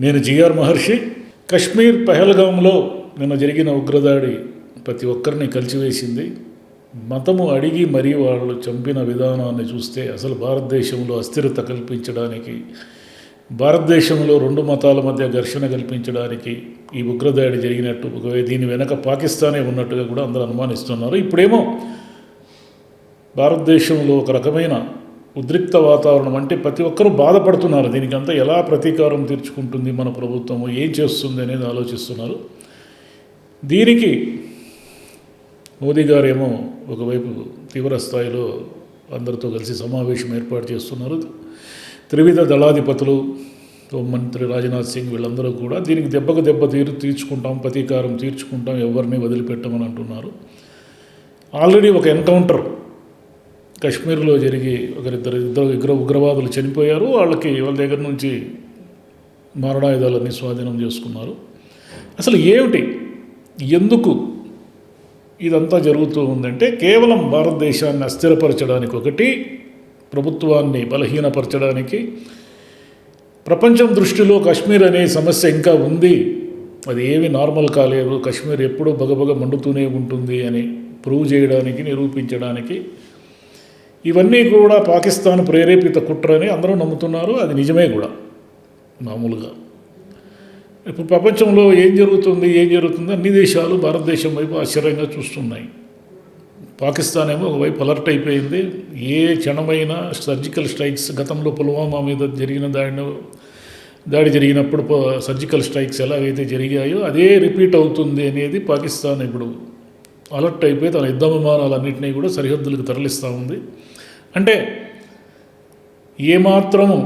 నేను జిఆర్ మహర్షి. కశ్మీర్ పహల్గామ్లో నిన్న జరిగిన ఉగ్రదాడి ప్రతి ఒక్కరిని కలిచివేసింది. మతము అడిగి మరీ వాళ్ళు చంపిన విధానాన్ని చూస్తే అసలు భారతదేశంలో అస్థిరత కల్పించడానికి, భారతదేశంలో రెండు మతాల మధ్య ఘర్షణ కల్పించడానికి ఈ ఉగ్రదాడి జరిగినట్టు, దీని వెనక పాకిస్తానే ఉన్నట్టుగా కూడా అందరూ అనుమానిస్తున్నారు. ఇప్పుడేమో భారతదేశంలో ఒక రకమైన ఉద్రిక్త వాతావరణం, అంటే ప్రతి ఒక్కరూ బాధపడుతున్నారు. దీనికి అంతా ఎలా ప్రతీకారం తీర్చుకుంటుంది మన ప్రభుత్వము, ఏం చేస్తుంది అనేది ఆలోచిస్తున్నారు. దీనికి మోదీ గారేమో ఒకవైపు తీవ్ర స్థాయిలో అందరితో కలిసి సమావేశం ఏర్పాటు చేస్తున్నారు. త్రివిధ దళాధిపతులు, హోంమంత్రి రాజ్నాథ్ సింగ్ వీళ్ళందరూ కూడా దీనికి దెబ్బకు దెబ్బ తీర్చుకుంటాం, ప్రతీకారం తీర్చుకుంటాం, ఎవరిని వదిలిపెట్టమని అంటున్నారు. ఆల్రెడీ ఒక ఎన్కౌంటర్ కశ్మీర్లో జరిగి ఇద్దరు ఉగ్రవాదులు చనిపోయారు. వాళ్ళ దగ్గర నుంచి మారణాయుధాలన్నీ స్వాధీనం చేసుకున్నారు. అసలు ఏమిటి, ఎందుకు ఇదంతా జరుగుతూ ఉందంటే కేవలం భారతదేశాన్ని అస్థిరపరచడానికి, ఒకటి ప్రభుత్వాన్ని బలహీనపరచడానికి, ప్రపంచం దృష్టిలో కశ్మీర్ అనే సమస్య ఇంకా ఉంది, అది ఏమీ నార్మల్ కాలేదు, కశ్మీర్ ఎప్పుడూ బగబగ మండుతూనే ఉంటుంది అని ప్రూవ్ చేయడానికి, నిరూపించడానికి, ఇవన్నీ కూడా పాకిస్తాన్ ప్రేరేపిత కుట్రని అందరూ నమ్ముతున్నారు. అది నిజమే కూడా. మామూలుగా ఇప్పుడు ప్రపంచంలో ఏం జరుగుతుంది అన్ని దేశాలు భారతదేశం వైపు ఆశ్చర్యంగా చూస్తున్నాయి. పాకిస్తాన్ ఏమో ఒకవైపు అలర్ట్ అయిపోయింది. ఏ క్షణమైనా సర్జికల్ స్ట్రైక్స్, గతంలో పుల్వామా మీద జరిగిన దాడి జరిగినప్పుడు సర్జికల్ స్ట్రైక్స్ ఎలాగైతే జరిగాయో అదే రిపీట్ అవుతుంది అనేది పాకిస్తాన్ ఇప్పుడు అలర్ట్ అయిపోయి తన యుద్ధ విమానాలన్నింటినీ కూడా సరిహద్దులకు తరలిస్తూ ఉంది. అంటే ఏమాత్రము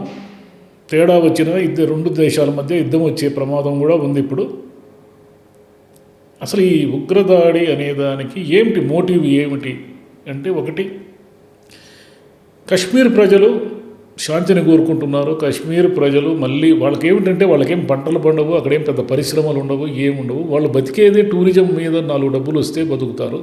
తేడా వచ్చినా రెండు దేశాల మధ్య యుద్ధం వచ్చే ప్రమాదం కూడా ఉంది ఇప్పుడు. అసలు ఈ ఉగ్రదాడి అనేదానికి ఏమిటి మోటివ్ ఏమిటి అంటే, ఒకటి కశ్మీర్ ప్రజలు శాంతిని కోరుకుంటున్నారు. కశ్మీర్ ప్రజలు మళ్ళీ వాళ్ళకేం పంటలు పండవు, అక్కడేం పెద్ద పరిశ్రమలు ఉండవు, ఏముండవు. వాళ్ళు బతికేదే టూరిజం మీద 4 డబ్బులు వస్తే బతుకుతారు.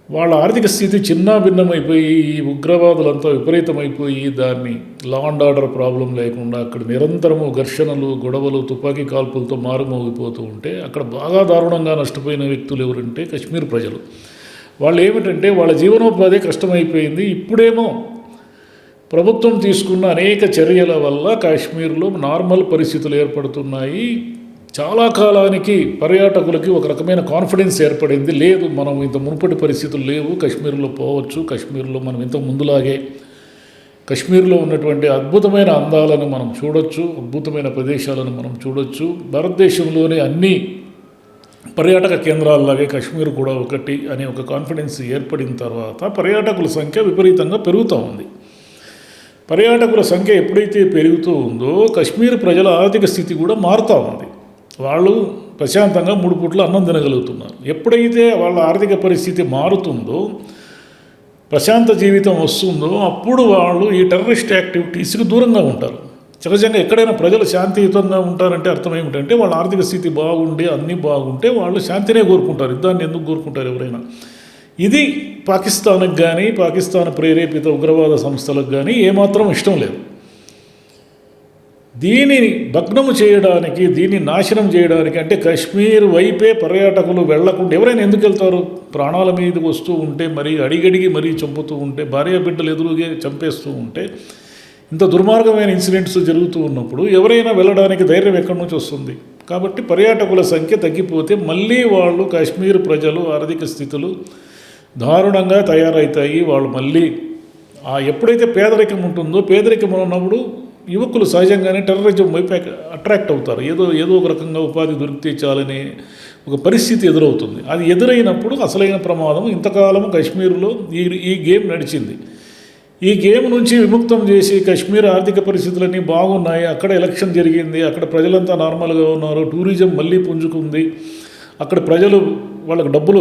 వాళ్ళ ఆర్థిక స్థితి చిన్నాభిన్నమైపోయి ఈ ఉగ్రవాదులంతా విపరీతమైపోయి దాన్ని లా అండ్ ఆర్డర్ ప్రాబ్లం లేకుండా అక్కడ నిరంతరము ఘర్షణలు, గొడవలు, తుపాకీ కాల్పులతో మారుమోగిపోతూ ఉంటే అక్కడ బాగా దారుణంగా నష్టపోయిన వ్యక్తులు ఎవరంటే కశ్మీర్ ప్రజలు. వాళ్ళు ఏమిటంటే వాళ్ళ జీవనోపాధి కష్టమైపోయింది. ఇప్పుడేమో ప్రభుత్వం తీసుకున్న అనేక చర్యల వల్ల కాశ్మీర్లో నార్మల్ పరిస్థితులు ఏర్పడుతున్నాయి. చాలా కాలానికి పర్యాటకులకి ఒక రకమైన కాన్ఫిడెన్స్ ఏర్పడింది. లేదు, మనం ఇంత మునుపటి పరిస్థితులు లేవు, కశ్మీర్లో పోవచ్చు, కశ్మీర్లో మనం ఇంత ముందులాగే కశ్మీర్లో ఉన్నటువంటి అద్భుతమైన అందాలను మనం చూడొచ్చు, అద్భుతమైన ప్రదేశాలను మనం చూడొచ్చు. భారతదేశంలోని అన్ని పర్యాటక కేంద్రాల్లాగే కశ్మీర్ కూడా ఒకటి అనే ఒక కాన్ఫిడెన్స్ ఏర్పడిన తర్వాత పర్యాటకుల సంఖ్య విపరీతంగా పెరుగుతూ ఉంది. పర్యాటకుల సంఖ్య ఎప్పుడైతే పెరుగుతూ ఉందో కశ్మీర్ ప్రజల ఆర్థిక స్థితి కూడా మారుతూ ఉంది. వాళ్ళు ప్రశాంతంగా 3 పూట్ల అన్నం తినగలుగుతున్నారు. ఎప్పుడైతే వాళ్ళ ఆర్థిక పరిస్థితి మారుతుందో, ప్రశాంత జీవితం వస్తుందో, అప్పుడు వాళ్ళు ఈ టెర్రరిస్ట్ యాక్టివిటీస్కి దూరంగా ఉంటారు. సహజంగా ఎక్కడైనా ప్రజలు శాంతియుతంగా ఉంటారంటే అర్థం ఏమిటంటే వాళ్ళ ఆర్థిక స్థితి బాగుండి అన్నీ బాగుంటే వాళ్ళు శాంతినే కోరుకుంటారు. యుద్ధాన్ని ఎందుకు కోరుకుంటారు ఎవరైనా? ఇది పాకిస్తాన్కి కానీ, పాకిస్తాన్ ప్రేరేపిత ఉగ్రవాద సంస్థలకు కానీ ఏమాత్రం ఇష్టం లేదు. దీనిని భగ్నము చేయడానికి, దీన్ని నాశనం చేయడానికి, అంటే కశ్మీర్ వైపే పర్యాటకులు వెళ్లకుండా ఎవరైనా ఎందుకు వెళ్తారు? ప్రాణాల మీదకి వస్తూ ఉంటే, మరి అడిగడిగి మరీ చంపుతూ ఉంటే, భార్య బిడ్డలు ఎదురుగే చంపేస్తూ ఉంటే, ఇంత దుర్మార్గమైన ఇన్సిడెంట్స్ జరుగుతూ ఉన్నప్పుడు ఎవరైనా వెళ్ళడానికి ధైర్యం ఎక్కడి నుంచి వస్తుంది? కాబట్టి పర్యాటకుల సంఖ్య తగ్గిపోతే మళ్ళీ వాళ్ళు కాశ్మీర్ ప్రజలు ఆర్థిక స్థితులు దారుణంగా తయారవుతాయి. వాళ్ళు మళ్ళీ ఎప్పుడైతే పేదరికం ఉంటుందో, పేదరికం ఉన్నప్పుడు యువకులు సహజంగానే టెర్రరిజం వైపు అట్రాక్ట్ అవుతారు. ఏదో ఒక రకంగా ఉపాధి దొరికితే చాలనే ఒక పరిస్థితి ఎదురవుతుంది. అది ఎదురైనప్పుడు అసలైన ప్రమాదం. ఇంతకాలం కశ్మీర్లో ఈ గేమ్ నడిచింది. ఈ గేమ్ నుంచి విముక్తం చేసి కశ్మీర్ ఆర్థిక పరిస్థితులన్నీ బాగున్నాయి, అక్కడ ఎలక్షన్ జరిగింది, అక్కడ ప్రజలంతా నార్మల్గా ఉన్నారు, టూరిజం మళ్ళీ పుంజుకుంది, అక్కడ ప్రజలు వాళ్ళకి డబ్బులు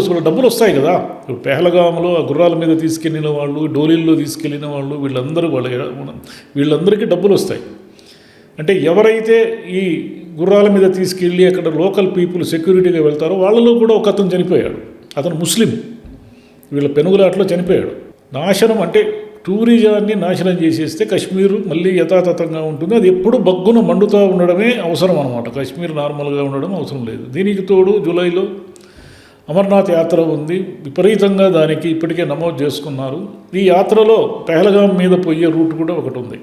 వస్తాయి కదా. ఇప్పుడు పెహల్గామ్లో ఆ గుర్రాల మీద తీసుకెళ్ళిన వాళ్ళు, డోలీల్లో తీసుకెళ్ళిన వాళ్ళు, వీళ్ళందరికీ డబ్బులు వస్తాయి. అంటే ఎవరైతే ఈ గుర్రాల మీద తీసుకెళ్ళి అక్కడ లోకల్ పీపుల్ సెక్యూరిటీగా వెళ్తారో వాళ్ళలో కూడా ఒక అతను చనిపోయాడు. అతను ముస్లిం, వీళ్ళ పెనుగులాట్లో చనిపోయాడు. నాశనం అంటే టూరిజాన్ని నాశనం చేసేస్తే కాశ్మీర్ మళ్ళీ యథాతథంగా ఉంటుంది. అది ఎప్పుడు బగ్గున మండుతూ ఉండడమే అవసరం అనమాట. కాశ్మీర్ నార్మల్గా ఉండడం అవసరం లేదు. దీనికి తోడు జూలైలో అమర్నాథ్ యాత్ర ఉంది. విపరీతంగా దానికి ఇప్పటికే నమోదు చేసుకున్నారు. ఈ యాత్రలో పెహల్గాం మీద పోయే రూట్ కూడా ఒకటి ఉంది.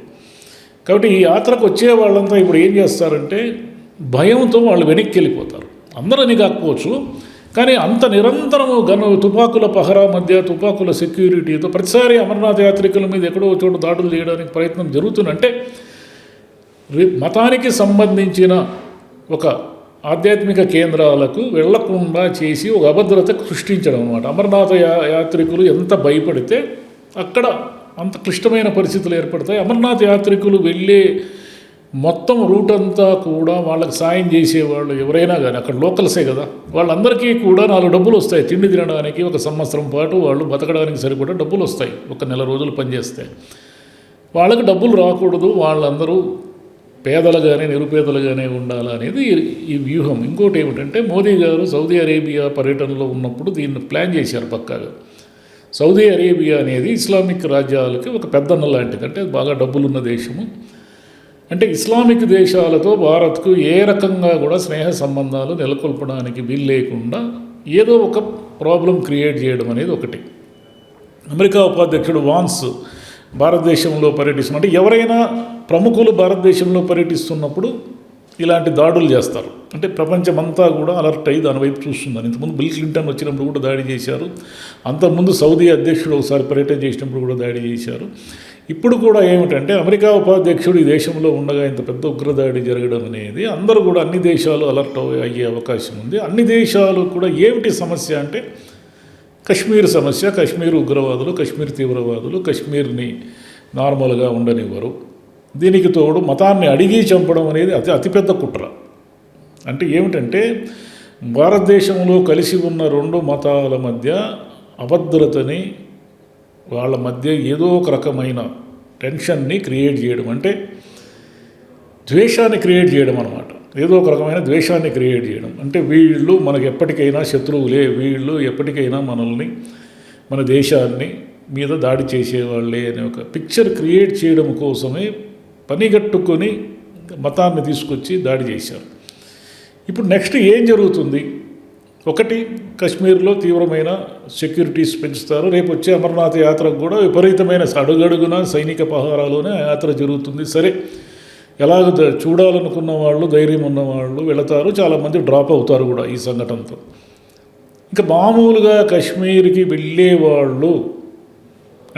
కాబట్టి ఈ యాత్రకు వచ్చే వాళ్ళంతా ఇప్పుడు ఏం చేస్తారంటే భయంతో వాళ్ళు వెనక్కి వెళ్ళిపోతారు. అందరని కాకపోవచ్చు, కానీ అంత నిరంతరము తుపాకుల పహరా మధ్య తుపాకుల సెక్యూరిటీతో ప్రతిసారి అమర్నాథ్ యాత్రికుల మీద ఎక్కడో చోటు దాడులు చేయడానికి ప్రయత్నం జరుగుతుందంటే మతానికి సంబంధించిన ఒక ఆధ్యాత్మిక కేంద్రాలకు వెళ్లకుండా చేసి ఒక అభద్రత సృష్టించడం అనమాట. అమర్నాథ్ యాత్రికులు ఎంత భయపడితే అక్కడ అంత క్లిష్టమైన పరిస్థితులు ఏర్పడతాయి. అమర్నాథ్ యాత్రికులు వెళ్ళే మొత్తం రూట్ అంతా కూడా వాళ్ళకి సాయం చేసేవాళ్ళు ఎవరైనా కానీ అక్కడ లోకల్సే కదా, వాళ్ళందరికీ కూడా 4 డబ్బులు వస్తాయి. తిండి తినడానికి 1 సంవత్సరం పాటు వాళ్ళు బతకడానికి సరిపడా డబ్బులు వస్తాయి. 1 నెల రోజులు పనిచేస్తే వాళ్ళకి డబ్బులు రాకూడదు, వాళ్ళందరూ పేదలుగానే నిరుపేదలుగానే ఉండాలనేది ఈ వ్యూహం. ఇంకోటి ఏమిటంటే మోదీ గారు సౌదీ అరేబియా పర్యటనలో ఉన్నప్పుడు దీన్ని ప్లాన్ చేశారు పక్కాగా. సౌదీ అరేబియా అనేది ఇస్లామిక్ రాజ్యాలకి ఒక పెద్దన్న లాంటిది. అంటే బాగా డబ్బులున్న దేశము. అంటే ఇస్లామిక్ దేశాలతో భారత్కు ఏ రకంగా కూడా స్నేహ సంబంధాలు నెలకొల్పడానికి వీలు లేకుండా ఏదో ఒక ప్రాబ్లం క్రియేట్ చేయడం అనేది ఒకటి. అమెరికా ఉపాధ్యక్షుడు వాన్స్ భారతదేశంలో పర్యటిస్తున్న అంటే ఎవరైనా ప్రముఖులు భారతదేశంలో పర్యటిస్తున్నప్పుడు ఇలాంటి దాడులు చేస్తారు. అంటే ప్రపంచమంతా కూడా అలర్ట్ అయ్యి దాని వైపు చూస్తుందని. ఇంతకుముందు బిల్ క్లింటన్ వచ్చినప్పుడు కూడా దాడి చేశారు. అంతకుముందు సౌదీ అధ్యక్షుడు ఒకసారి పర్యటన చేసినప్పుడు కూడా దాడి చేశారు. ఇప్పుడు కూడా ఏమిటంటే అమెరికా ఉపాధ్యక్షుడు ఈ దేశంలో ఉండగా ఇంత పెద్ద ఉగ్రదాడి జరగడం అనేది అందరూ కూడా అన్ని దేశాలు అలర్ట్ అయ్యే అవకాశం ఉంది. అన్ని దేశాలు కూడా ఏమిటి సమస్య అంటే కశ్మీర్ సమస్య, కశ్మీర్ ఉగ్రవాదులు, కశ్మీర్ తీవ్రవాదులు కశ్మీర్ని నార్మల్గా ఉండనివ్వరు. దీనికి తోడు మతాన్ని అడిగి చంపడం అనేది అతిపెద్ద కుట్ర. అంటే ఏమిటంటే భారతదేశంలో కలిసి ఉన్న 2 మతాల మధ్య అభద్రతని, వాళ్ళ మధ్య ఏదో ఒక రకమైన టెన్షన్ని క్రియేట్ చేయడం, అంటే ద్వేషాన్ని క్రియేట్ చేయడం అన్నమాట. ఏదో ఒక రకమైన ద్వేషాన్ని క్రియేట్ చేయడం. అంటే వీళ్ళు మనకు ఎప్పటికైనా శత్రువులే, వీళ్ళు ఎప్పటికైనా మనల్ని, మన దేశాన్ని మీద దాడి చేసేవాళ్ళే అనే ఒక పిక్చర్ క్రియేట్ చేయడం కోసమే పనిగట్టుకొని మతాన్ని తీసుకొచ్చి దాడి చేశారు. ఇప్పుడు నెక్స్ట్ ఏం జరుగుతుంది? ఒకటి, కశ్మీర్లో తీవ్రమైన సెక్యూరిటీస్ పెంచుతారు. రేపు వచ్చే అమర్నాథ్ యాత్రకు కూడా విపరీతమైన అడుగడుగున సైనిక పహారాలోనే యాత్ర జరుగుతుంది. సరే, ఎలాగ చూడాలనుకున్న వాళ్ళు, ధైర్యం ఉన్నవాళ్ళు వెళతారు, చాలామంది డ్రాప్ అవుతారు కూడా ఈ సంఘటనతో. ఇంకా మామూలుగా కశ్మీర్కి వెళ్ళేవాళ్ళు,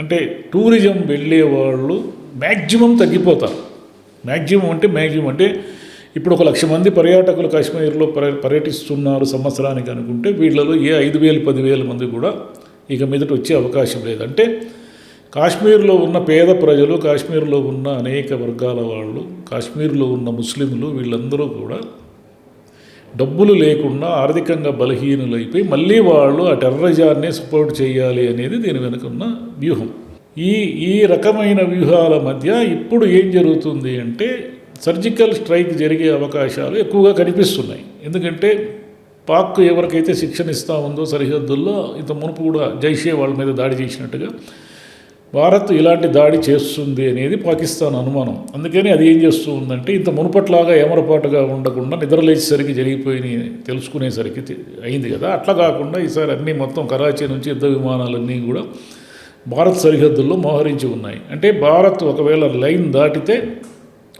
అంటే టూరిజం వెళ్ళేవాళ్ళు మ్యాక్సిమం తగ్గిపోతారు. మ్యాక్సిమం అంటే ఇప్పుడు 1,00,000 మంది పర్యాటకులు కాశ్మీర్లో పర్యటిస్తున్నారు సంవత్సరానికి అనుకుంటే వీళ్ళలో 5,000 10,000 మంది కూడా ఇక మీదట వచ్చే అవకాశం లేదు. అంటే కాశ్మీర్లో ఉన్న పేద ప్రజలు, కాశ్మీర్లో ఉన్న అనేక వర్గాల వాళ్ళు, కాశ్మీర్లో ఉన్న ముస్లింలు వీళ్ళందరూ కూడా డబ్బులు లేకుండా ఆర్థికంగా బలహీనులైపోయి మళ్ళీ వాళ్ళు ఆ టెర్రరిజాన్ని సపోర్ట్ చేయాలి అనేది దీని వెనుకున్న వ్యూహం. ఈ రకమైన వ్యూహాల మధ్య ఇప్పుడు ఏం జరుగుతుంది అంటే సర్జికల్ స్ట్రైక్ జరిగే అవకాశాలు ఎక్కువగా కనిపిస్తున్నాయి. ఎందుకంటే పాక్ ఎవరికైతే శిక్షణ ఇస్తూ ఉందో సరిహద్దుల్లో, ఇంత మునుపు కూడా జైషే వాళ్ళ మీద దాడి చేసినట్టుగా భారత్ ఇలాంటి దాడి చేస్తుంది అనేది పాకిస్తాన్ అనుమానం. అందుకని అది ఏం చేస్తూ ఉందంటే ఇంత మునుపట్లాగా ఏమరపాటుగా ఉండకుండా నిద్రలేచేసరికి జరిగిపోయి తెలుసుకునేసరికి అయింది కదా, అట్లా కాకుండా ఈసారి అన్నీ మొత్తం కరాచీ నుంచి యుద్ధ విమానాలన్నీ కూడా భారత్ సరిహద్దుల్లో మోహరించి ఉన్నాయి. అంటే భారత్ ఒకవేళ లైన్ దాటితే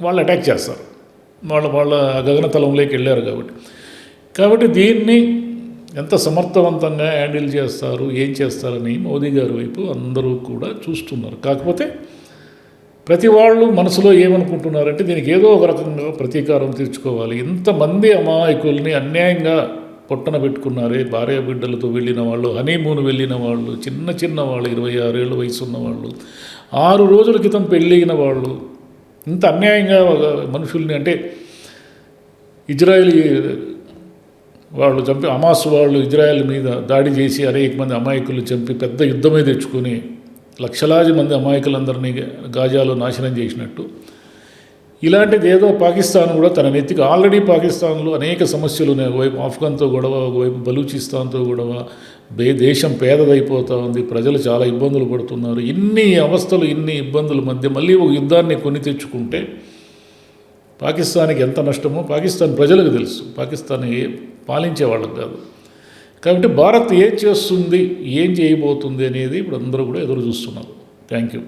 వాళ్ళు అటాక్ చేస్తారు, వాళ్ళ గగనతలంలోకి వెళ్ళారు కాబట్టి దీన్ని ఎంత సమర్థవంతంగా హ్యాండిల్ చేస్తారు, ఏం చేస్తారని మోదీ గారి వైపు అందరూ కూడా చూస్తున్నారు. కాకపోతే ప్రతి వాళ్ళు మనసులో ఏమనుకుంటున్నారంటే దీనికి ఏదో ఒక రకంగా ప్రతీకారం తీర్చుకోవాలి. ఇంతమంది అమాయకుల్ని అన్యాయంగా పొట్టన పెట్టుకున్నారే, భార్య బిడ్డలతో వెళ్ళిన వాళ్ళు, హనీమూన్ వెళ్ళిన వాళ్ళు, చిన్న వాళ్ళు, 26 ఏళ్ళ వయసు ఉన్నవాళ్ళు, 6 రోజుల క్రితం పెళ్ళైన వాళ్ళు, ఇంత అన్యాయంగా మనుషుల్ని, అంటే ఇజ్రాయెల్ వాళ్ళు చంపి, హమాస్ వాళ్ళు ఇజ్రాయెల్ మీద దాడి చేసి అనేక మంది అమాయకులు చంపి పెద్ద యుద్ధమే తెచ్చుకొని లక్షలాది మంది అమాయకులందరినీ గాజాలో నాశనం చేసినట్టు ఇలాంటిది ఏదో పాకిస్తాన్ కూడా తన నెత్తికి, ఆల్రెడీ పాకిస్తాన్లో అనేక సమస్యలు ఉన్నాయి. ఒకవైపు ఆఫ్ఘన్తో గొడవ, ఒకవైపు బలూచిస్తాన్తో గొడవ, దేశం పేదదైపోతూ ఉంది, ప్రజలు చాలా ఇబ్బందులు పడుతున్నారు. ఇన్ని అవస్థలు, ఇన్ని ఇబ్బందుల మధ్య మళ్ళీ ఒక యుద్ధాన్ని కొని తెచ్చుకుంటే పాకిస్తాన్కి ఎంత నష్టమో పాకిస్తాన్ ప్రజలకు తెలుసు, పాకిస్తాన్ పాలించే వాళ్ళకి కాదు. కాబట్టి భారత్ ఏం చేస్తుంది, ఏం చేయబోతుంది అనేది ఇప్పుడు అందరూ కూడా ఎదురు చూస్తున్నారు. Thank you.